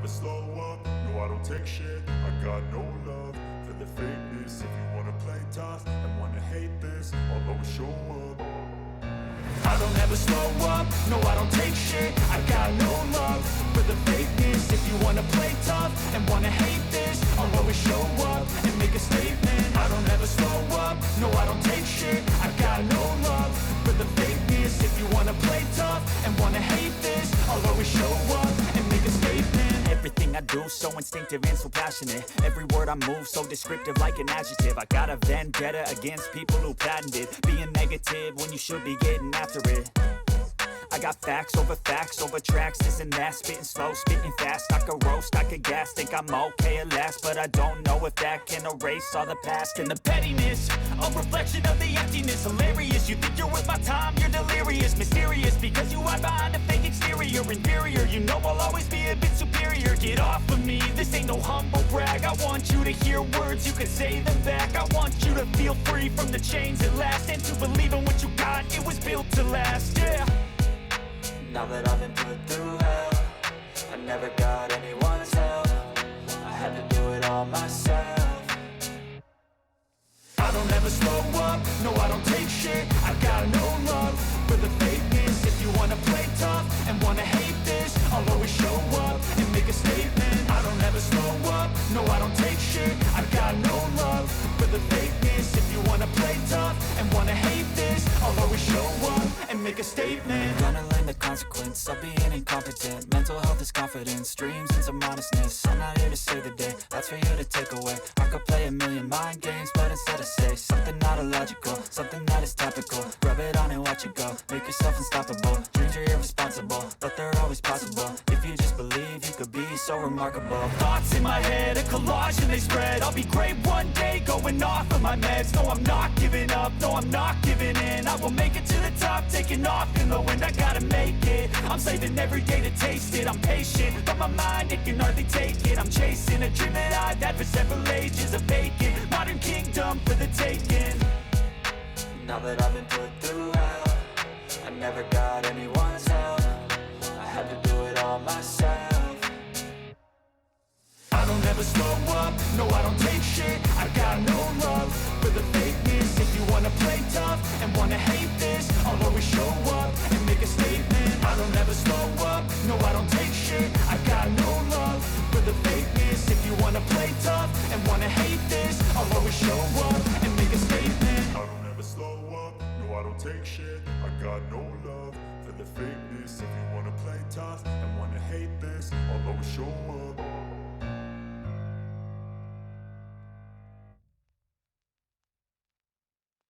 never slow up, no I don't take shit. I got no love for the fakeness. If you wanna play tough and wanna hate this, I'll always show up. I don't ever slow up, no I don't take shit. I got no love for the fakeness. If you wanna play tough and wanna hate this, I'll always show up and make a statement. I don't ever slow up, no I don't take shit. I got no love for the fakeness. If you wanna play tough and wanna hate this, I'll always show up and make a statement. Everything I do so instinctive and so passionate. Every word I move so descriptive like an adjective. I got a vendetta against people who patented being negative when you should be getting after it. I got facts over tracks, this and that. Spitting slow, spitting fast, I could roast, I could gas. Think I'm okay at last, but I don't know if that can erase all the past. And the pettiness, a reflection of the emptiness. Hilarious, you think you're worth my time, you're delirious. Mysterious, because you hide behind a fake exterior. Inferior, you know I'll always be a bit superior. Get off of me, this ain't no humble brag. I want you to hear words, you can say them back. I want you to feel free from the chains at last, and to believe in what you got, it was built to last, yeah. Now that I've been put through hell, I never got anyone's help. I had to do it all myself. I don't ever slow up, no I don't take shit. I got no love for the fakeness. If you wanna play tough and wanna hate this, I'll always show up and make a statement. I don't ever slow up, no I don't take shit. I got no love for the fakeness. If you wanna play tough and wanna hate this, I'll always show up and make a statement. Gonna learn the consequence of being incompetent. Mental health is confidence, dreams and some honestness. I'm not here to save the day, that's for you to take away. I could play a million mind games, but instead I say something not illogical, something that is topical. Rub it on and watch it go, make yourself unstoppable. Dreams are irresponsible, but they're always possible. If you just believe, you could be so remarkable. Thoughts in my head, a collage and they spread. I'll be great one day, going off of my meds. No, I'm not giving up, no, I'm not giving in. I will make it to the top, taking off in the wind. I gotta make it, I'm saving every day to taste it. I'm patient, but my mind, it can hardly take it. I'm chasing a dream that I've had for several ages. A vacant, modern kingdom for the taking. Now that I've been put through hell, I never got anyone's help. I had to do it all myself. I don't ever slow up, no I don't take shit. I got no love for the fakeness. If you wanna play tough and wanna hate this, I'll always show up and make a statement. I don't ever slow up, no I don't take shit. I got no love for the fakeness. If you wanna play tough and wanna hate this, I'll always show up and make a statement. I don't ever slow up, no I don't take shit. I got no love for the fakeness. If you wanna play tough and wanna hate this, I'll always show up.